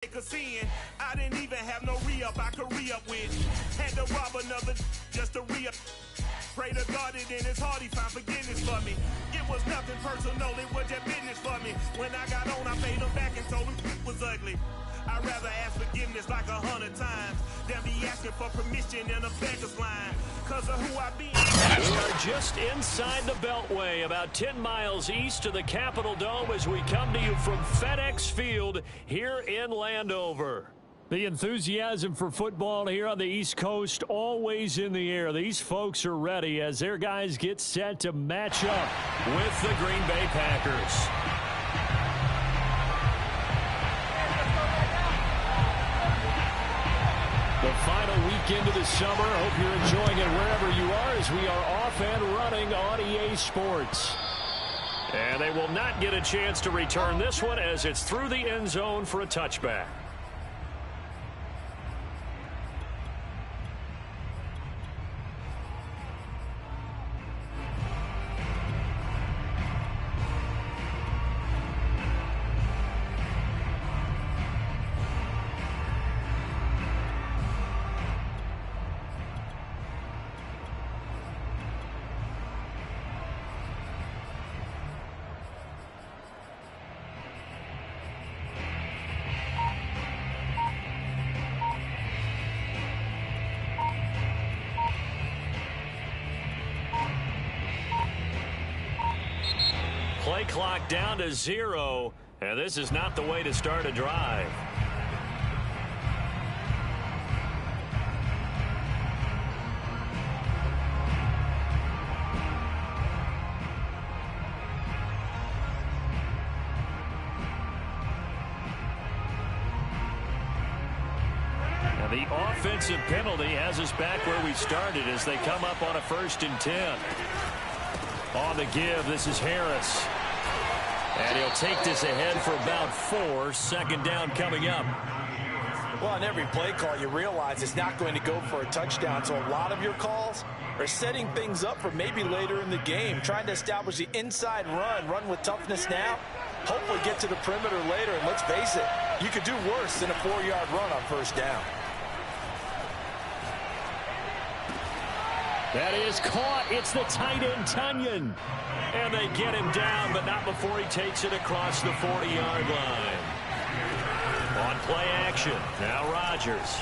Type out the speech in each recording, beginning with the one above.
I didn't even have no re-up I could re-up with. Had to rob another just to re-up. Pray to God it in his heart he found forgiveness for me. It was nothing personal, it was just business for me. When I got on, I paid him back and told him it was ugly. I'd rather ask forgiveness like 100 times than be asking for permission in a beggar's line. Cause of who I be. We are just inside the Beltway, about 10 miles east of the Capitol Dome as we come to you from FedEx Field here in Landover. The enthusiasm for football here on the East Coast always in the air. These folks are ready as their guys get set to match up with the Green Bay Packers. The final weekend of the summer. Hope you're enjoying it wherever you are as we are off and running on EA Sports. And they will not get a chance to return this one as it's through the end zone for a touchback. Play clock down to 0, and this is not the way to start a drive. And the offensive penalty has us back where we started as they come up on a 1st and 10. On the give, this is Harris. And he'll take this ahead for about 4. Second down coming up. Well, on every play call, you realize it's not going to go for a touchdown. So a lot of your calls are setting things up for maybe later in the game, trying to establish the inside run with toughness now, hopefully get to the perimeter later. And let's face it, you could do worse than a 4-yard run on 1st down. That is caught. It's the tight end, Tunyon. And they get him down, but not before he takes it across the 40-yard line. On play action, now Rodgers.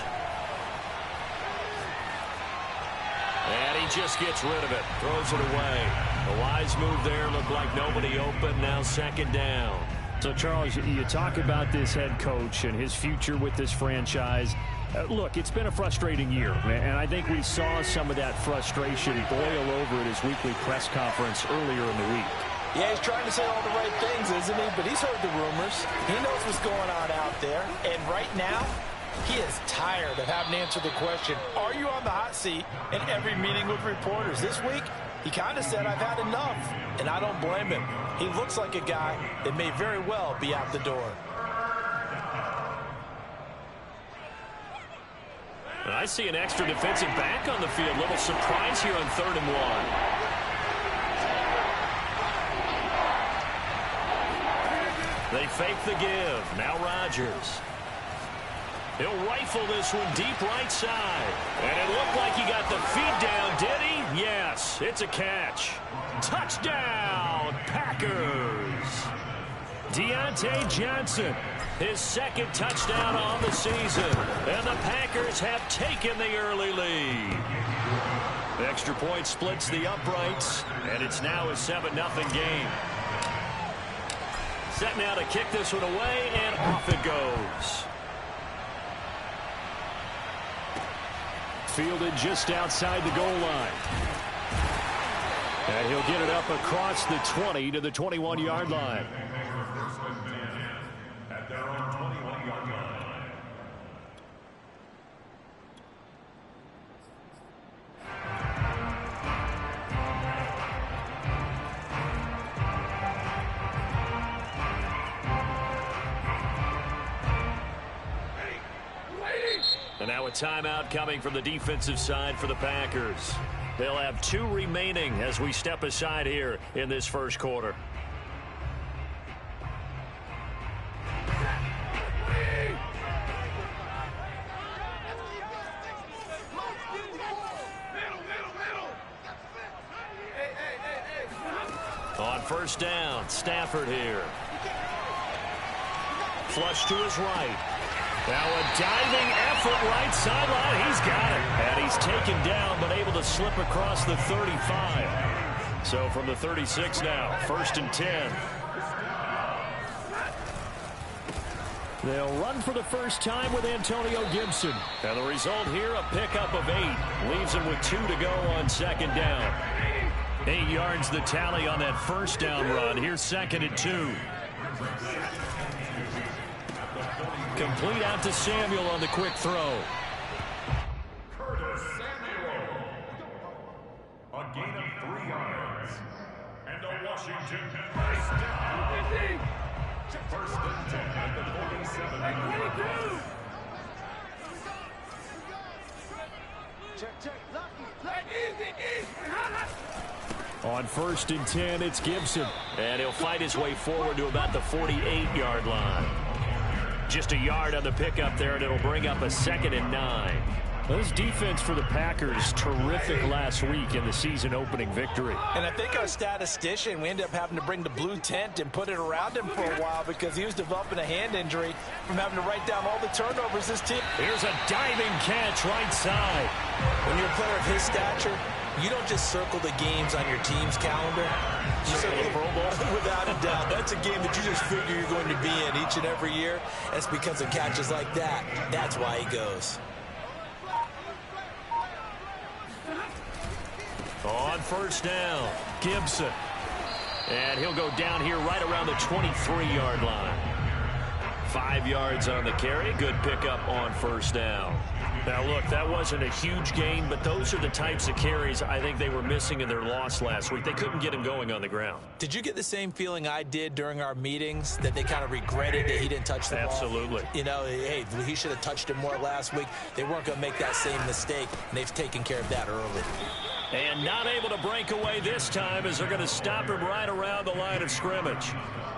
And he just gets rid of it, throws it away. A wise move there, looked like nobody open, now 2nd down. So, Charles, you talk about this head coach and his future with this franchise. Look, it's been a frustrating year, and I think we saw some of that frustration boil over at his weekly press conference earlier in the week. Yeah, he's trying to say all the right things, isn't he? But he's heard the rumors. He knows what's going on out there. And right now, he is tired of having to answer the question, are you on the hot seat in every meeting with reporters? This week, he kind of said, I've had enough. And I don't blame him. He looks like a guy that may very well be out the door. I see an extra defensive back on the field. Little surprise here on 3rd and 1. They fake the give. Now Rodgers. He'll rifle this one deep right side. And it looked like he got the feet down, did he? Yes, it's a catch. Touchdown, Packers. Deontay Johnson. His 2nd touchdown on the season. And the Packers have taken the early lead. The extra point splits the uprights. And it's now a 7-0 game. Set now to kick this one away, and off it goes. Fielded just outside the goal line. And he'll get it up across the 20 to the 21-yard line. And now a timeout coming from the defensive side for the Packers. They'll have 2 remaining as we step aside here in this 1st quarter. first down. Stafford here. Flush to his right. Now a diving effort right sideline. He's got it. And he's taken down but able to slip across the 35. So from the 36 now, 1st and 10. They'll run for the first time with Antonio Gibson. And the result here, a pickup of 8. Leaves him with 2 to go on 2nd down. 8 yards the tally on that first down run. Here's 2nd and 2. Complete out to Samuel on the quick throw. A gain of 3 yards. And a Washington first down. First and 10 at the 47. On 1st and 10, it's Gibson. And he'll fight his way forward to about the 48-yard line. Just a yard on the pickup there, and it'll bring up a 2nd and 9. This defense for the Packers, terrific last week in the season-opening victory. And I think our statistician, we ended up having to bring the blue tent and put it around him for a while because he was developing a hand injury from having to write down all the turnovers this team. Here's a diving catch right side. When you're a player of his stature, you don't just circle the games on your team's calendar. You circle the Pro Bowl. Without a doubt. That's a game that you just figure you're going to be in each and every year. That's because of catches like that. That's why he goes. On 1st down, Gibson. And he'll go down here right around the 23-yard line. 5 yards on the carry. Good pickup on 1st down. Now, look, that wasn't a huge gain, but those are the types of carries I think they were missing in their loss last week. They couldn't get him going on the ground. Did you get the same feeling I did during our meetings, that they kind of regretted that he didn't touch the ball? Absolutely. You know, hey, he should have touched it more last week. They weren't going to make that same mistake, and they've taken care of that early. And not able to break away this time as they're going to stop him right around the line of scrimmage.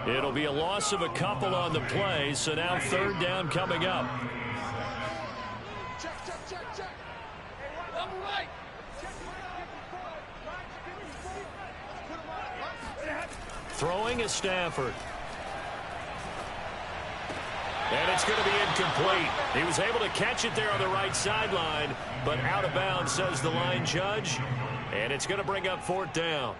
It'll be a loss of a couple on the play, so now 3rd down coming up. Throwing is Stafford. And it's going to be incomplete. He was able to catch it there on the right sideline, but out of bounds, says the line judge. And it's going to bring up 4th down.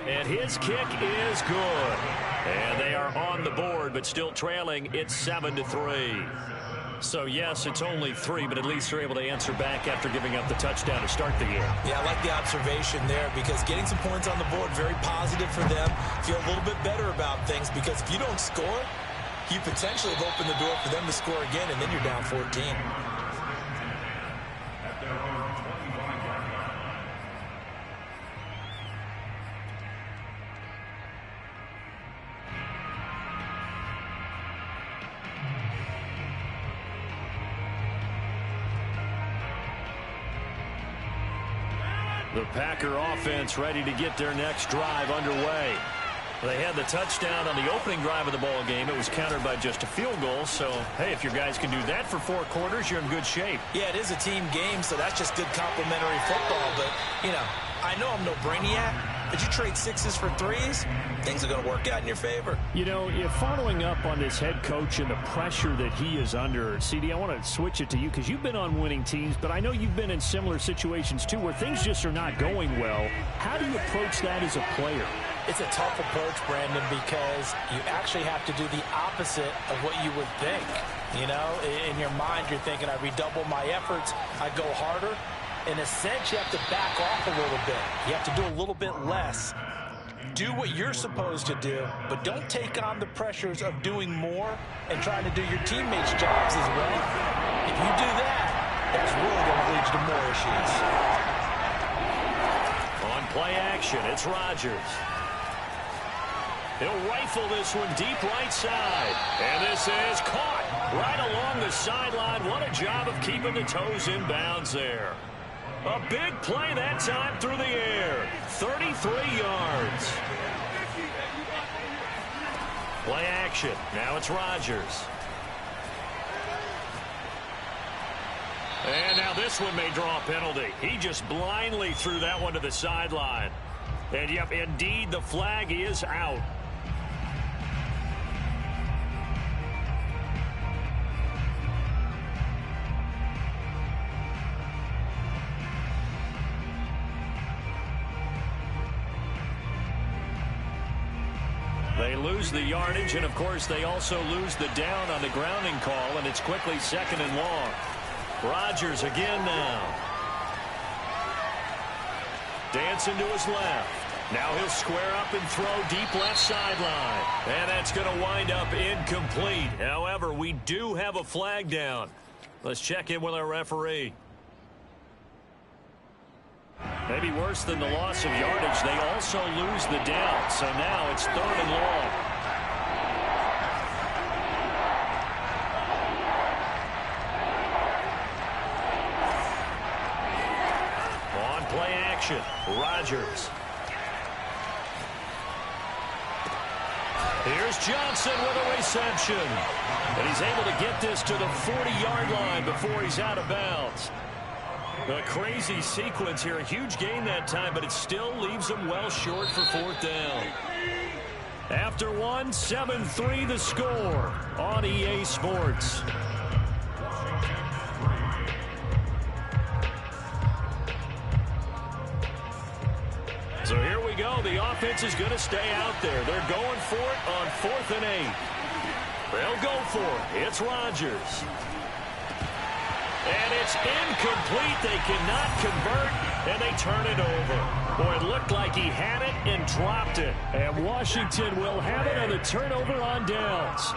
And his kick is good. And they are on the board, but still trailing. It's 7-3. So, yes, it's only 3, but at least they're able to answer back after giving up the touchdown to start the game. Yeah, I like the observation there because getting some points on the board, very positive for them. Feel a little bit better about things because if you don't score, you potentially have opened the door for them to score again, and then you're down 14. The Packer offense ready to get their next drive underway. They had the touchdown on the opening drive of the ball game. It was countered by just a field goal. So, hey, if your guys can do that for 4 quarters, you're in good shape. Yeah, it is a team game, so that's just good complimentary football. But, you know, I know I'm no brainiac, but you trade 6s for 3s, things are going to work out in your favor. You know, if following up on this head coach and the pressure that he is under, CD, I want to switch it to you because you've been on winning teams, but I know you've been in similar situations too where things just are not going well. How do you approach that as a player? It's a tough approach, Brandon, because you actually have to do the opposite of what you would think. You know, in your mind, you're thinking, I redouble my efforts, I go harder. In a sense, you have to back off a little bit. You have to do a little bit less. Do what you're supposed to do, but don't take on the pressures of doing more and trying to do your teammates' jobs as well. If you do that, that's really going to lead you to more issues. On play action, it's Rodgers. He'll rifle this one deep right side. And this is caught right along the sideline. What a job of keeping the toes in bounds there. A big play that time through the air. 33 yards. Play action. Now it's Rodgers. And now this one may draw a penalty. He just blindly threw that one to the sideline. And, yep, indeed, the flag is out. They lose the yardage, and, of course, they also lose the down on the grounding call, and it's quickly 2nd and long. Rodgers again now. Dancing to his left. Now he'll square up and throw deep left sideline. And that's going to wind up incomplete. However, we do have a flag down. Let's check in with our referee. Maybe worse than the loss of yardage, they also lose the down. So now it's 3rd and long. On play action, Rodgers. Here's Johnson with a reception. And he's able to get this to the 40-yard line before he's out of bounds. A crazy sequence here. A huge gain that time, but it still leaves him well short for 4th down. After one, 7-3 the score on EA Sports. So here we go. The offense is going to stay out there. They're going for it on 4th and 8. They'll go for it. It's Rodgers. And it's incomplete. They cannot convert, and they turn it over. Boy, it looked like he had it and dropped it. And Washington will have it on the turnover on downs.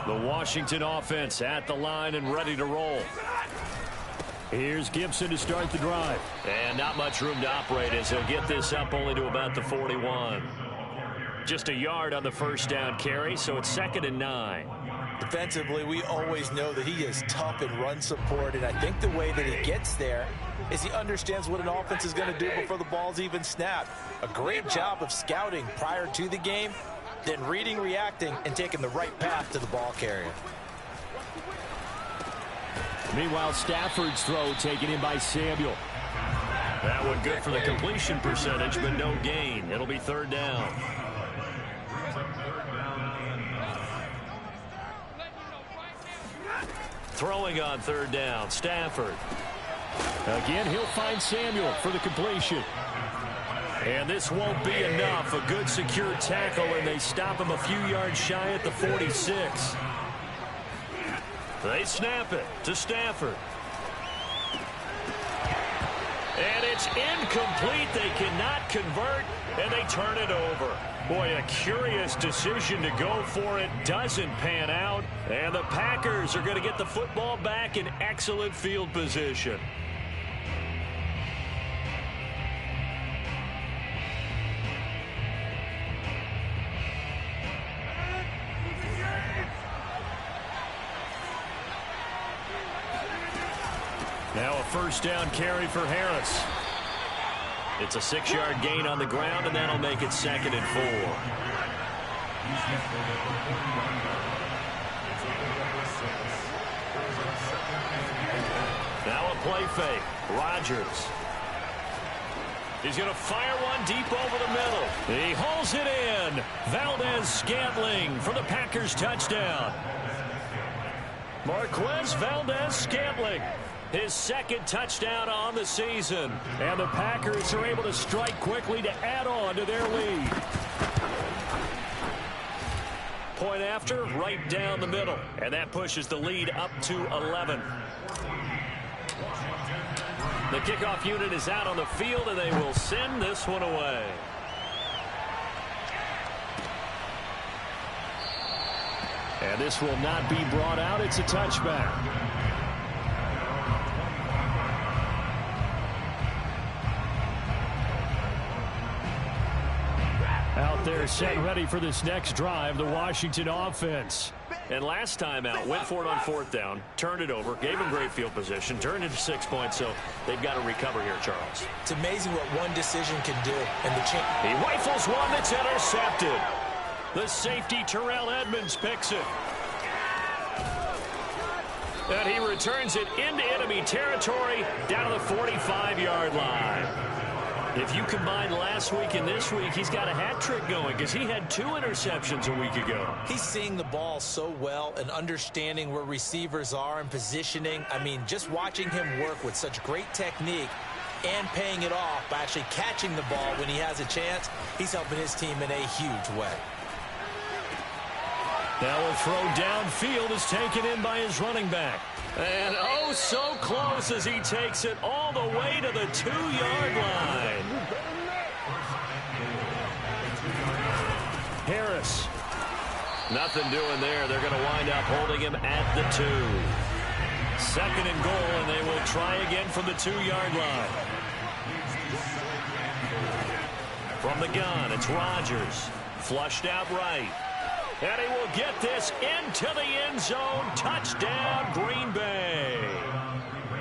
The Washington offense at the line and ready to roll. Here's Gibson to start the drive. And not much room to operate as he'll get this up only to about the 41. Just a yard on the 1st down carry, so it's 2nd and 9. Defensively, we always know that he is tough in run support, and I think the way that he gets there is he understands what an offense is going to do before the ball's even snapped. A great job of scouting prior to the game, then reading, reacting, and taking the right path to the ball carrier. Meanwhile, Stafford's throw taken in by Samuel. That one good for the completion percentage, but no gain. It'll be 3rd down. Throwing on 3rd down, Stafford. Again, he'll find Samuel for the completion. And this won't be enough. A good secure tackle, and they stop him a few yards shy at the 46. They snap it to Stafford. And it's incomplete. They cannot convert, and they turn it over. Boy, a curious decision to go for it. Doesn't pan out. And the Packers are going to get the football back in excellent field position. Now a 1st down carry for Harris. It's a 6-yard gain on the ground, and that'll make it 2nd and 4. Now a play fake. Rodgers. He's going to fire one deep over the middle. He hauls it in. Valdez-Scantling for the Packers touchdown. Marquez Valdez-Scantling. His 2nd touchdown on the season. And the Packers are able to strike quickly to add on to their lead. Point after, right down the middle. And that pushes the lead up to 11. The kickoff unit is out on the field, and they will send this one away. And this will not be brought out. It's a touchback. Out there set ready for this next drive, the Washington offense. And last time out, went for it on 4th down, turned it over, gave him great field position, turned it to 6 points, so they've got to recover here, Charles. It's amazing what one decision can do. And he rifles one that's intercepted. The safety, Terrell Edmonds, picks it. And he returns it into enemy territory down to the 45-yard line. If you combine last week and this week, he's got a hat trick going because he had 2 interceptions a week ago. He's seeing the ball so well and understanding where receivers are and positioning. I mean, just watching him work with such great technique and paying it off by actually catching the ball when he has a chance, he's helping his team in a huge way. Now a throw downfield is taken in by his running back. And oh, so close as he takes it all the way to the 2-yard line. Harris. Nothing doing there. They're going to wind up holding him at the 2. 2nd and goal, and they will try again from the 2-yard line. From the gun, it's Rodgers. Flushed out right. And he will get this into the end zone. Touchdown, Green Bay.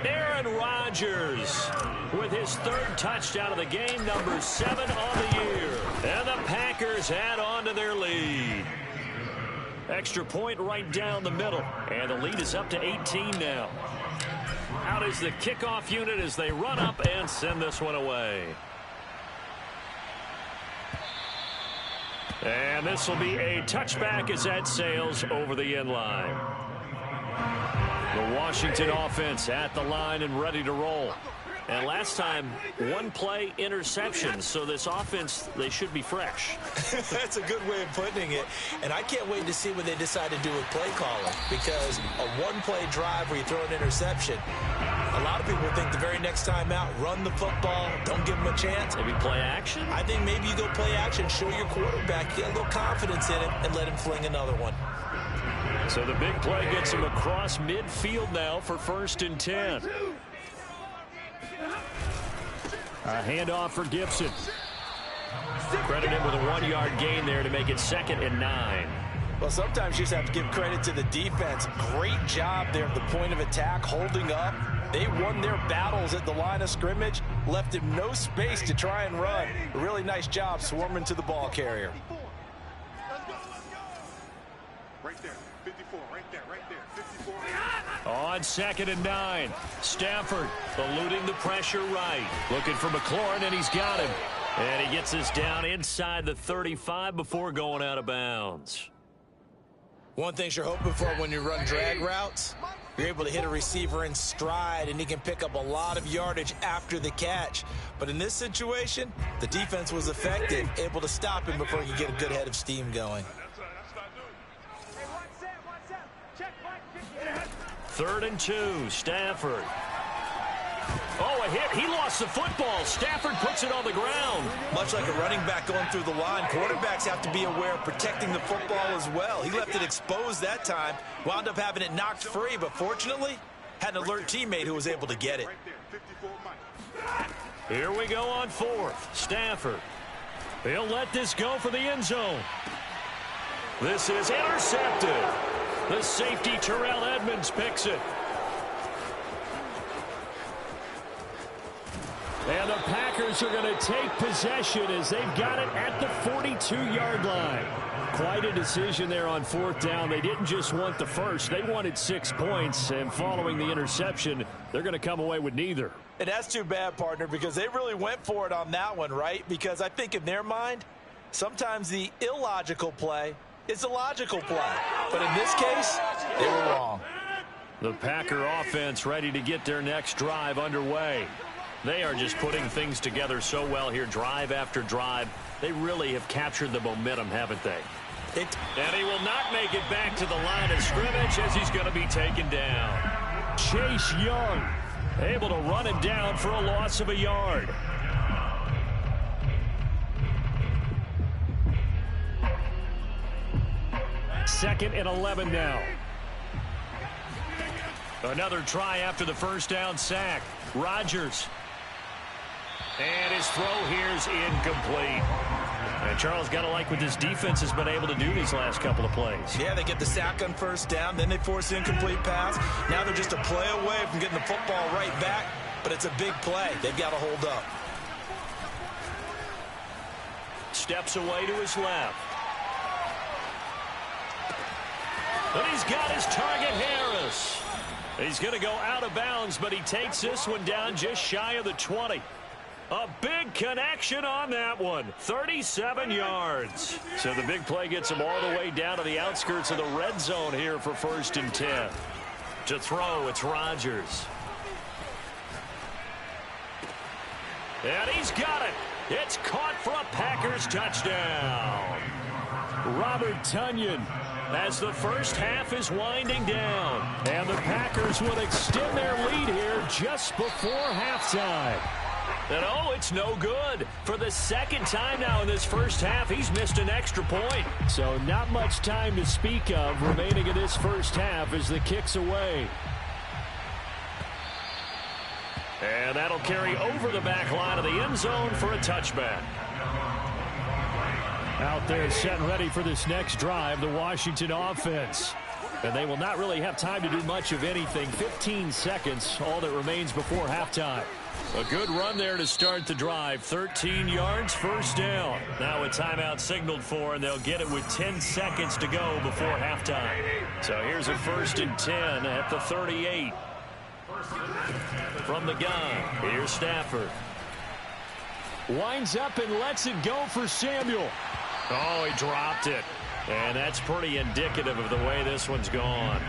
Aaron Rodgers with his 3rd touchdown of the game, number 7 on the year. And the Packers add on to their lead. Extra point right down the middle. And the lead is up to 18 now. Out is the kickoff unit as they run up and send this one away. And this will be a touchback as that sails over the end line. The Washington offense at the line and ready to roll. And last time, 1 play interception. So this offense, they should be fresh. That's a good way of putting it. And I can't wait to see what they decide to do with play calling. Because a 1-play drive where you throw an interception, a lot of people think the very next time out, run the football, don't give them a chance. Maybe play action? I think maybe you go play action, show your quarterback, get a little confidence in him, and let him fling another one. So the big play gets him across midfield now for 1st and 10. A handoff for Gibson. Credit him with a 1-yard gain there to make it 2nd and 9. Well, sometimes you just have to give credit to the defense. Great job there at the point of attack, holding up. They won their battles at the line of scrimmage, left him no space to try and run. A really nice job swarming to the ball carrier. Right there, 54, right there, 54. On 2nd and 9, Stafford eluding the pressure right. Looking for McLaurin, and he's got him. And he gets this down inside the 35 before going out of bounds. One thing you're hoping for when you run drag routes, you're able to hit a receiver in stride, and he can pick up a lot of yardage after the catch. But in this situation, the defense was effective, able to stop him before he could get a good head of steam going. 3rd and 2, Stafford. Oh, a hit. He lost the football. Stafford puts it on the ground. Much like a running back going through the line, quarterbacks have to be aware of protecting the football as well. He left it exposed that time, wound up having it knocked free, but fortunately, had an alert teammate who was able to get it. Here we go on 4th. Stafford. He'll let this go for the end zone. This is intercepted. The safety, Terrell Edmonds, picks it. And the Packers are going to take possession as they've got it at the 42-yard line. Quite a decision there on 4th down. They didn't just want the first. They wanted 6 points, and following the interception, they're going to come away with neither. And that's too bad, partner, because they really went for it on that one, right? Because I think in their mind, sometimes the illogical play is a logical play. But in this case, they were wrong. The Packer offense ready to get their next drive underway. They are just putting things together so well here, drive after drive. They really have captured the momentum, haven't they? And he will not make it back to the line of scrimmage as he's going to be taken down. Chase Young able to run him down for a loss of a yard. Second and 11 now. Another try after the first down sack. Rodgers. And his throw here is incomplete. And Charles, got to like what this defense has been able to do these last couple of plays. Yeah, they get the sack on first down, then they force the incomplete pass. Now they're just a play away from getting the football right back, but it's a big play. They've got to hold up. Steps away to his left. And he's got his target, Harris. He's going to go out of bounds, but he takes this one down just shy of the 20. A big connection on that one. 37 yards. So the big play gets him all the way down to the outskirts of the red zone here for 1st and 10. To throw, it's Rodgers. And he's got it. It's caught for a Packers touchdown. Robert Tonyan, as the first half is winding down. And the Packers will extend their lead here just before halftime. And oh, it's no good. For the second time now in this first half, he's missed an extra point. So not much time to speak of remaining in this first half as the kick's away. And that'll carry over the back line of the end zone for a touchback. Out there set and ready for this next drive, the Washington offense. And they will not really have time to do much of anything. 15 seconds, all that remains before halftime. A good run there to start the drive. 13 yards, first down. Now a timeout signaled for, and they'll get it with 10 seconds to go before halftime. So here's a 1st and 10 at the 38. From the gun, here's Stafford. Winds up and lets it go for Samuel. Oh, he dropped it. And that's pretty indicative of the way this one's gone.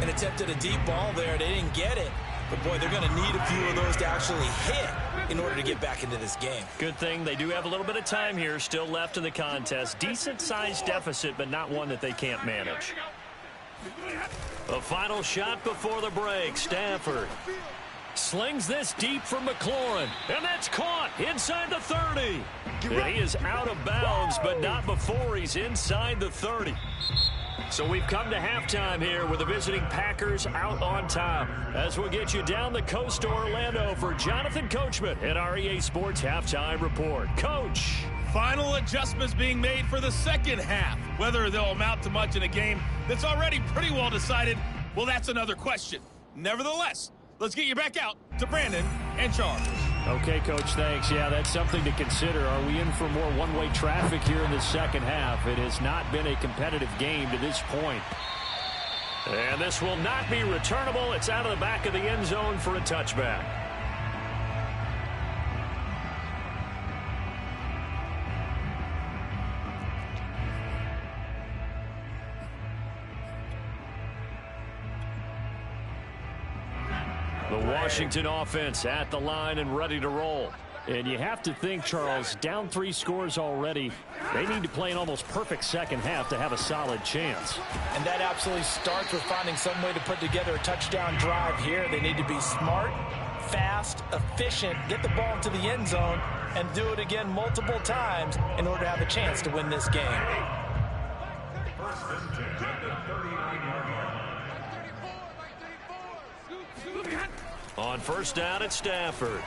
An attempt at a deep ball there. They didn't get it. But, boy, they're going to need a few of those to actually hit in order to get back into this game. Good thing they do have a little bit of time here still left in the contest. Decent-sized deficit, but not one that they can't manage. A final shot before the break. Stafford slings this deep for McLaurin. And that's caught inside the 30. And he is out of bounds, but not before he's inside the 30. So we've come to halftime here with the visiting Packers out on top. As we'll get you down the coast to Orlando for Jonathan Coachman at our EA Sports Halftime Report. Coach. Final adjustments being made for the second half. Whether they'll amount to much in a game that's already pretty well decided, well, that's another question. Nevertheless, let's get you back out to Brandon and Charles. Okay, Coach, thanks. Yeah, that's something to consider. Are we in for more one-way traffic here in the second half? It has not been a competitive game to this point. And this will not be returnable. It's out of the back of the end zone for a touchback. The Washington offense at the line and ready to roll. And you have to think, Charles, down 3 scores already. They need to play an almost perfect second half to have a solid chance. And that absolutely starts with finding some way to put together a touchdown drive here. They need to be smart, fast, efficient, get the ball into the end zone, and do it again multiple times in order to have a chance to win this game. On first down, it's Stafford.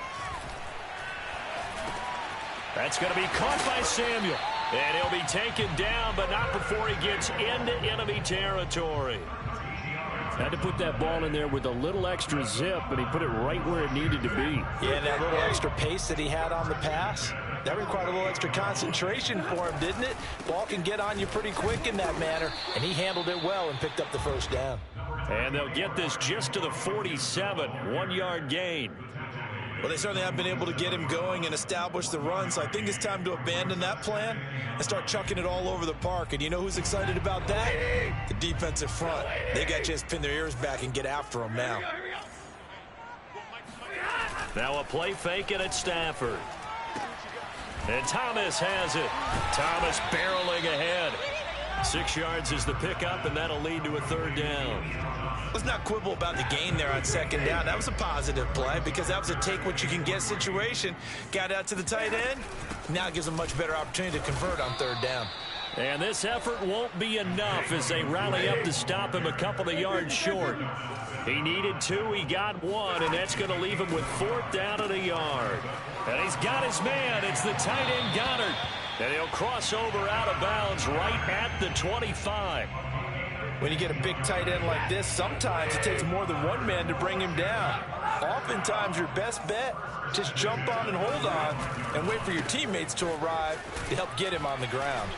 That's going to be caught by Samuel. And he'll be taken down, but not before he gets into enemy territory. Had to put that ball in there with a little extra zip, and he put it right where it needed to be. Yeah, that little extra pace that he had on the pass, that required a little extra concentration for him, didn't it? Ball can get on you pretty quick in that manner, and he handled it well and picked up the first down. And they'll get this just to the 47, 1-yard gain. Well, they certainly have been able to get him going and establish the run, so I think it's time to abandon that plan and start chucking it all over the park. And you know who's excited about that? The defensive front. They got to just pin their ears back and get after him now. Now a play fake and it's Stafford. And Thomas has it. Thomas barreling ahead. 6 yards is the pickup, and that'll lead to a third down. Let's not quibble about the gain there on second down. That was a positive play because that was a take-what-you-can-get situation. Got out to the tight end. Now it gives them a much better opportunity to convert on third down. And this effort won't be enough as they rally up to stop him a couple of yards short. He needed 2, he got 1, and that's going to leave him with 4th down at a yard. And he's got his man. It's the tight end Goddard. And he'll cross over out of bounds right at the 25. When you get a big tight end like this, sometimes it takes more than one man to bring him down. Oftentimes, your best bet, just jump on and hold on and wait for your teammates to arrive to help get him on the ground.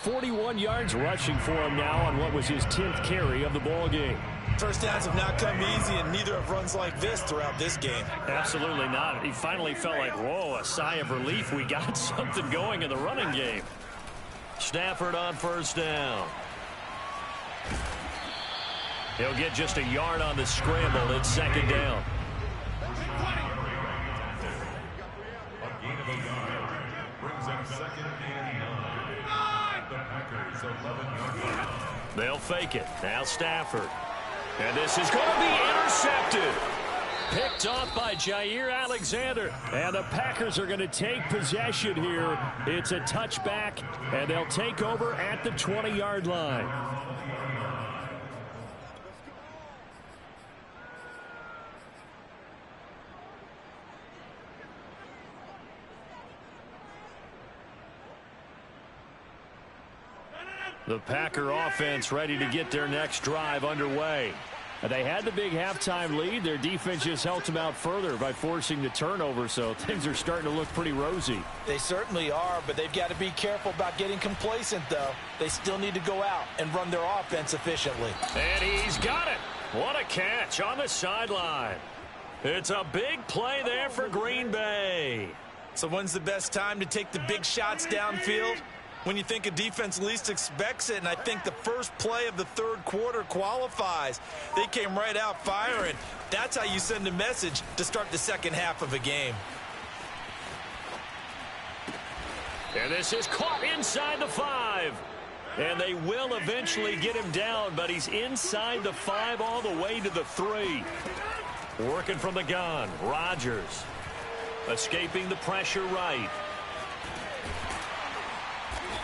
41 yards rushing for him now on what was his 10th carry of the ball game. First downs have not come easy, and neither have runs like this throughout this game. Absolutely not. He finally felt like, whoa, a sigh of relief. We got something going in the running game. Stafford on first down. He'll get just a yard on the scramble. It's second down. They'll fake it. Now Stafford. And this is going to be intercepted. Picked off by Jair Alexander. And the Packers are going to take possession here. It's a touchback, and they'll take over at the 20-yard line. The Packer offense ready to get their next drive underway. They had the big halftime lead. Their defense just helped them out further by forcing the turnover, so things are starting to look pretty rosy. They certainly are, but they've got to be careful about getting complacent, though. They still need to go out and run their offense efficiently. And he's got it. What a catch on the sideline. It's a big play there for Green Bay. So when's the best time to take the big shots downfield? When you think a defense least expects it, and I think the first play of the third quarter qualifies. They came right out firing. That's how you send a message to start the second half of a game. And this is caught inside the 5. And they will eventually get him down, but he's inside the 5 all the way to the 3. Working from the gun, Rodgers. Escaping the pressure right.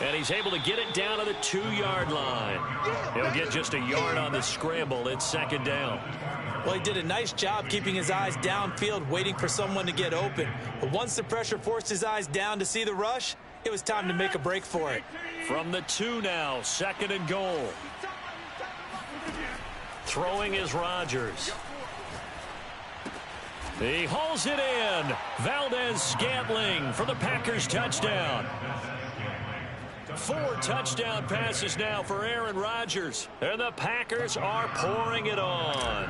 And he's able to get it down to the 2-yard line. He'll get just a yard on the scramble. It's second down. Well, he did a nice job keeping his eyes downfield, waiting for someone to get open. But once the pressure forced his eyes down to see the rush, it was time to make a break for it. From the 2 now, second and goal. Throwing is Rodgers. He hauls it in. Valdez-Scantling for the Packers touchdown. 4 touchdown passes now for Aaron Rodgers. And the Packers are pouring it on.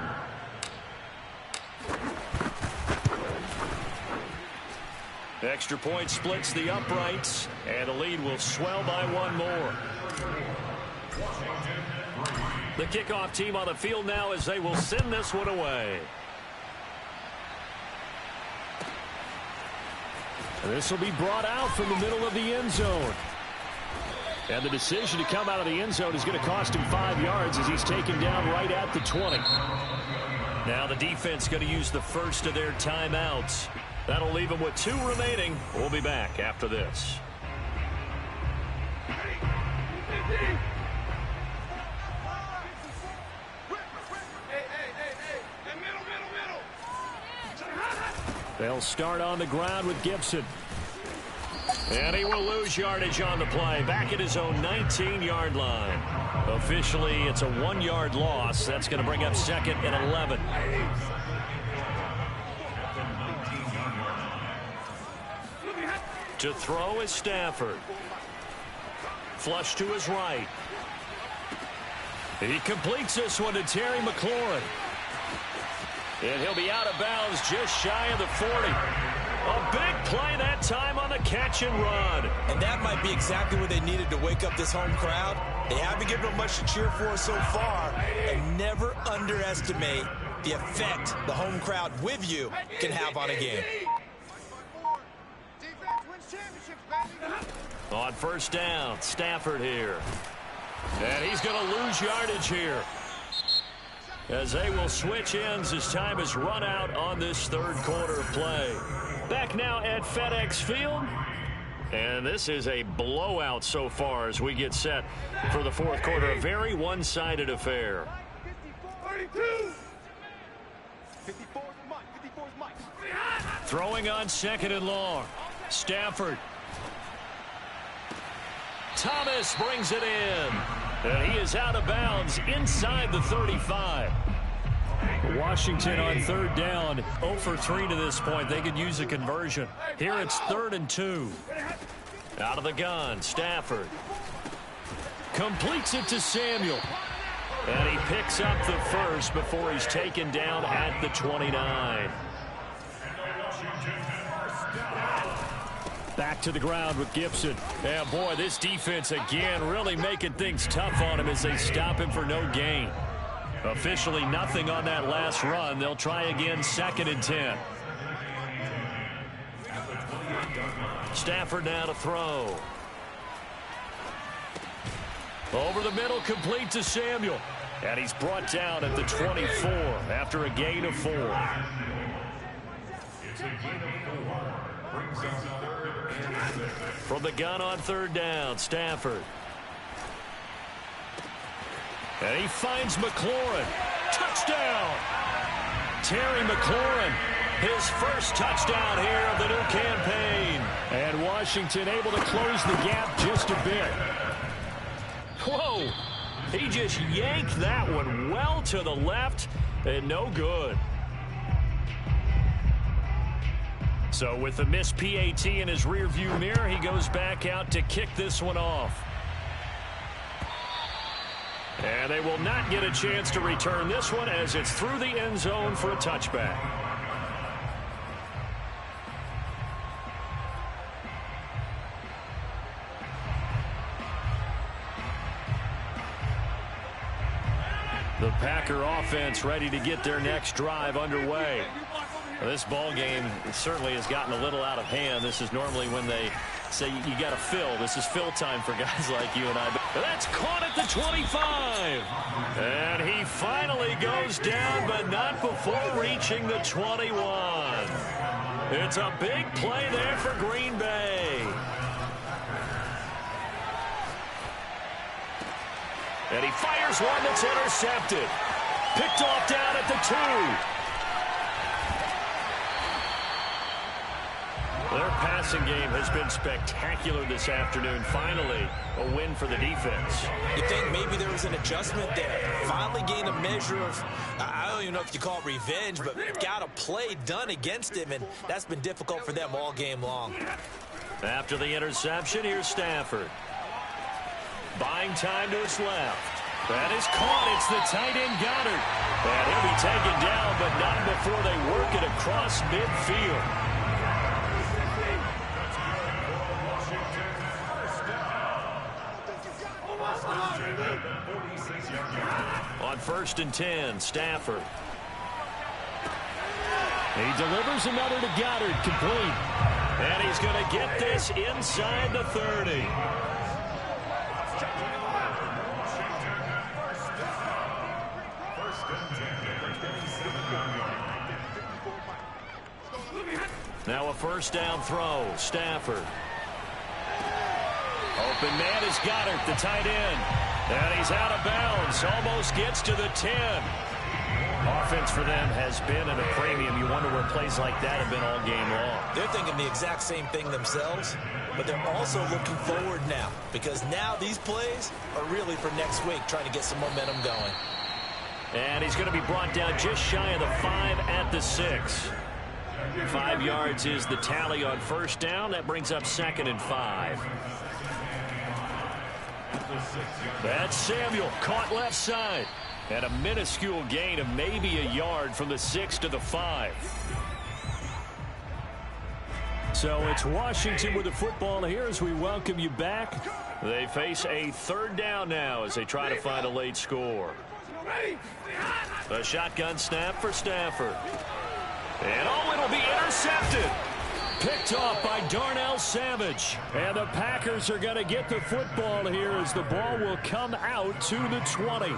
Extra point splits the uprights. And the lead will swell by 1 more. The kickoff team on the field now as they will send this one away. And this will be brought out from the middle of the end zone. And the decision to come out of the end zone is going to cost him 5 yards as he's taken down right at the 20. Now the defense going to use the first of their timeouts. That'll leave them with 2 remaining. We'll be back after this. They'll start on the ground with Gibson. And he will lose yardage on the play. Back at his own 19-yard line. Officially, it's a 1-yard loss. That's going to bring up second and 11. To throw is Stafford. Flush to his right. He completes this one to Terry McLaurin. And he'll be out of bounds just shy of the 40. A big play that time on the catch and run. And that might be exactly what they needed to wake up this home crowd. They haven't given them much to cheer for so far. And never underestimate the effect the home crowd with you can have on a game. On first down, Stafford here. And he's going to lose yardage here. As they will switch ends as time is run out on this third quarter of play. Back now at FedEx Field. And this is a blowout so far as we get set for the fourth quarter. A very one-sided affair. 32. Throwing on second and long. Stafford. Thomas brings it in. And he is out of bounds inside the 35. Washington on third down. 0 for 3 to this point. They could use a conversion. Here it's 3rd and 2. Out of the gun, Stafford. Completes it to Samuel. And he picks up the first before he's taken down at the 29. Back to the ground with Gibson. And boy, this defense again really making things tough on him as they stop him for no gain. Officially nothing on that last run. They'll try again, 2nd and 10. Stafford now to throw. Over the middle, complete to Samuel. And he's brought down at the 24 after a gain of 4. From the gun on 3rd down, Stafford. And he finds McLaurin. Touchdown! Terry McLaurin, his first touchdown here of the new campaign. And Washington able to close the gap just a bit. Whoa! He just yanked that one well to the left and no good. So with the missed PAT in his rearview mirror, he goes back out to kick this one off. And they will not get a chance to return this one as it's through the end zone for a touchback. The Packer offense ready to get their next drive underway. This ball game certainly has gotten a little out of hand. This is normally when they say you got to fill. This is fill time for guys like you and I. But that's caught at the 25. And he finally goes down, but not before reaching the 21. It's a big play there for Green Bay. And he fires one that's intercepted. Picked off down at the 2. Their passing game has been spectacular this afternoon. Finally, a win for the defense. You think maybe there was an adjustment there. Finally gained a measure of, I don't even know if you call it revenge, but got a play done against him, and that's been difficult for them all game long. After the interception, here's Stafford. Buying time to his left. That is caught. It's the tight end Goddard. And he'll be taken down, but not before they work it across midfield. On 1st and 10, Stafford. He delivers another to Goddard, complete. And he's going to get this inside the 30. Now a 1st down throw, Stafford. Open man is Goddard, the tight end. And he's out of bounds, almost gets to the 10. Offense for them has been at a premium. You wonder where plays like that have been all game long. They're thinking the exact same thing themselves, but they're also looking forward now, because now these plays are really for next week, trying to get some momentum going. And he's going to be brought down just shy of the 5 at the 6. 5 yards is the tally on 1st down. That brings up 2nd and 5. That's Samuel, caught left side. And a minuscule gain of maybe a yard from the 6 to the 5. So it's Washington with the football here as we welcome you back. They face a 3rd down now as they try to find a late score. A shotgun snap for Stafford. And it'll be intercepted. Picked off by Darnell Savage. And the Packers are going to get the football here as the ball will come out to the 20.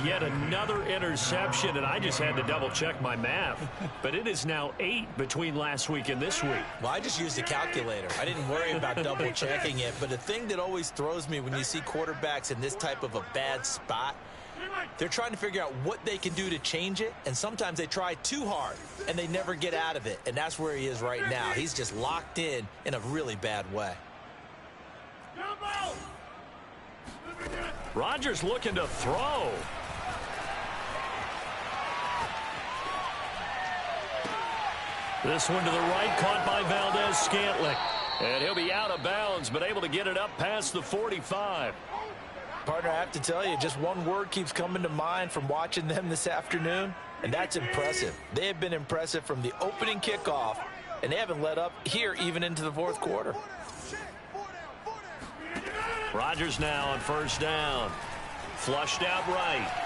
Yet another interception, and I just had to double-check my math. But it is now 8 between last week and this week. Well, I just used a calculator. I didn't worry about double-checking it. But the thing that always throws me when you see quarterbacks in this type of a bad spot, they're trying to figure out what they can do to change it, and sometimes they try too hard, and they never get out of it, and that's where he is right now. He's just locked in a really bad way. Rodgers looking to throw. This one to the right, caught by Valdez-Scantling. And he'll be out of bounds, but able to get it up past the 45. Partner, I have to tell you, just one word keeps coming to mind from watching them this afternoon, and that's impressive. They have been impressive from the opening kickoff, and they haven't let up here even into the fourth quarter. Rodgers now on first down. Flushed out right.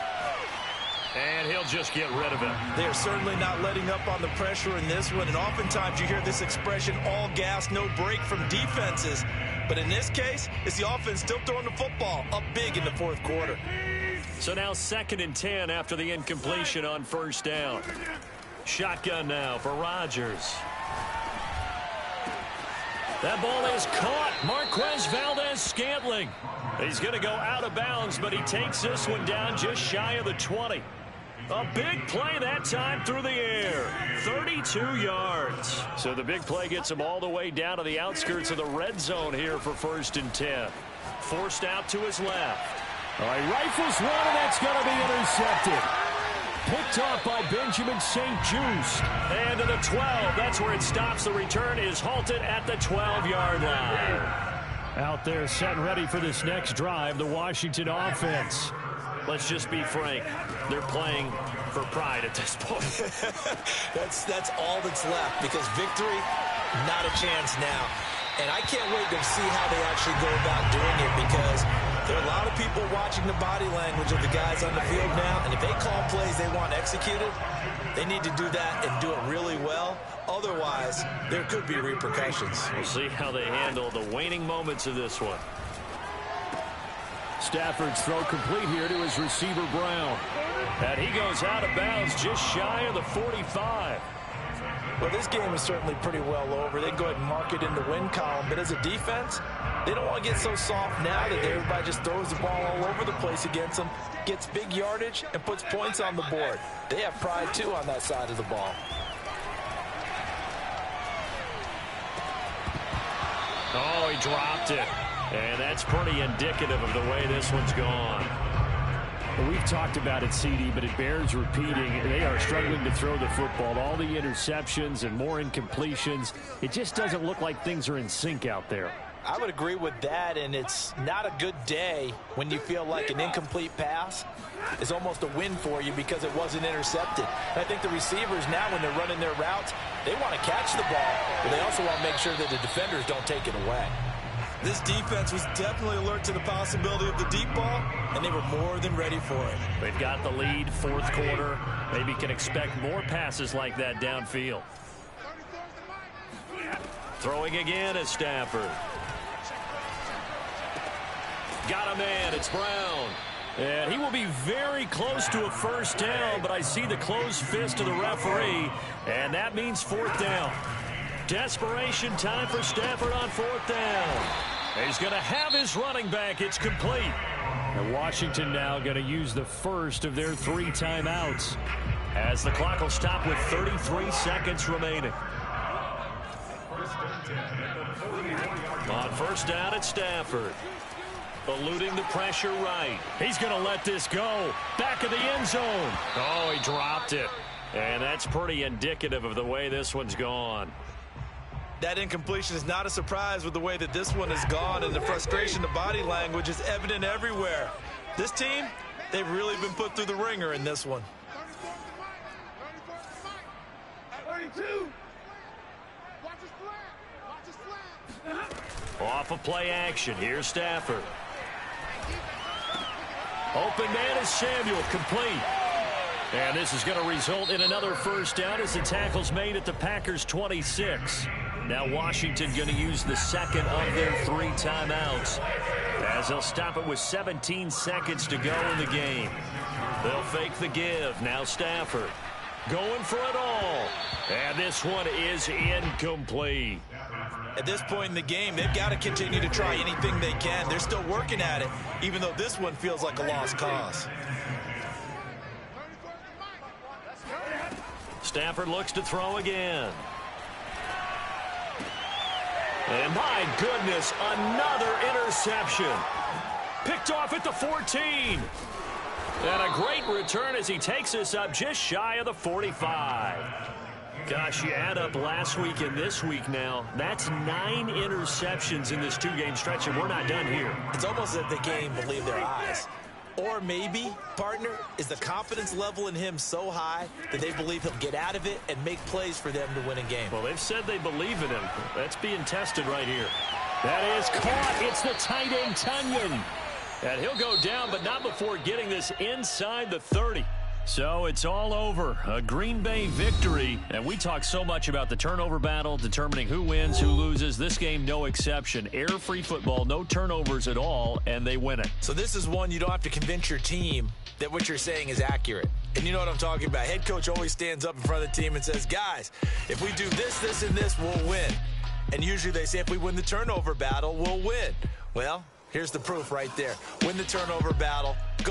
And he'll just get rid of it. They are certainly not letting up on the pressure in this one, and oftentimes you hear this expression, all gas, no break from defenses. But in this case, it's the offense still throwing the football up big in the fourth quarter. So now 2nd and 10 after the incompletion on first down. Shotgun now for Rodgers. That ball is caught. Marquez Valdez-Scantling. He's going to go out of bounds, but he takes this one down just shy of the 20. A big play that time through the air. 32 yards. So the big play gets him all the way down to the outskirts of the red zone here for 1st and 10. Forced out to his left. All right, rifles one, and that's going to be intercepted. Picked off by Benjamin St. Just. And to the 12. That's where it stops. The return is halted at the 12-yard line. Out there set and ready for this next drive, the Washington offense. Let's just be frank. They're playing for pride at this point. That's all that's left, because victory, not a chance now. And I can't wait to see how they actually go about doing it, because there are a lot of people watching the body language of the guys on the field now, and if they call plays they want executed, they need to do that and do it really well. Otherwise, there could be repercussions. We'll see how they handle the waning moments of this one. Stafford's throw complete here to his receiver, Brown. And he goes out of bounds just shy of the 45. Well, this game is certainly pretty well over. They go ahead and mark it in the win column. But as a defense, they don't want to get so soft now that everybody just throws the ball all over the place against them, gets big yardage, and puts points on the board. They have pride, too, on that side of the ball. Oh, he dropped it. And that's pretty indicative of the way this one's gone. Well, we've talked about it, CD, but it bears repeating. They are struggling to throw the football. All the interceptions and more incompletions. It just doesn't look like things are in sync out there. I would agree with that, and it's not a good day when you feel like an incomplete pass is almost a win for you because it wasn't intercepted. And I think the receivers now, when they're running their routes, they want to catch the ball, but they also want to make sure that the defenders don't take it away. This defense was definitely alert to the possibility of the deep ball, and they were more than ready for it. They've got the lead, fourth quarter. Maybe can expect more passes like that downfield. Throwing again is Stafford. Got a man, it's Brown. And he will be very close to a first down, but I see the closed fist of the referee, and that means fourth down. Desperation time for Stafford on fourth down. He's going to have his running back. It's complete. And Washington now going to use the first of their 3 timeouts, as the clock will stop with 33 seconds remaining. On first down, it's Stafford. Eluding the pressure right. He's going to let this go. Back of the end zone. Oh, he dropped it. And that's pretty indicative of the way this one's gone. That incompletion is not a surprise with the way that this one has gone, and the frustration, the body language is evident everywhere. This team, they've really been put through the ringer in this one. 32. Off of play action. Here's Stafford. Open man is Samuel, complete. And this is going to result in another first down as the tackle's made at the Packers' 26. Now Washington going to use the second of their 3 timeouts, as they'll stop it with 17 seconds to go in the game. They'll fake the give. Now Stafford going for it all. And this one is incomplete. At this point in the game, they've got to continue to try anything they can. They're still working at it, even though this one feels like a lost cause. Stafford looks to throw again. And my goodness, another interception. Picked off at the 14. And a great return as he takes us up just shy of the 45. Gosh, you add up last week and this week now, that's 9 interceptions in this 2-game stretch, and we're not done here. It's almost as if the game believe their eyes. Or maybe, partner, is the confidence level in him so high that they believe he'll get out of it and make plays for them to win a game. Well, they've said they believe in him. That's being tested right here. That is caught. It's the tight end, Tunyon. And he'll go down, but not before getting this inside the 30. So it's all over. A Green Bay victory. And we talk so much about the turnover battle, determining who wins, who loses. This game, no exception. Error-free football, no turnovers at all, and they win it. So this is one you don't have to convince your team that what you're saying is accurate. And you know what I'm talking about. Head coach always stands up in front of the team and says, guys, if we do this, this, and this, we'll win. And usually they say if we win the turnover battle, we'll win. Well, here's the proof right there. Win the turnover battle. Go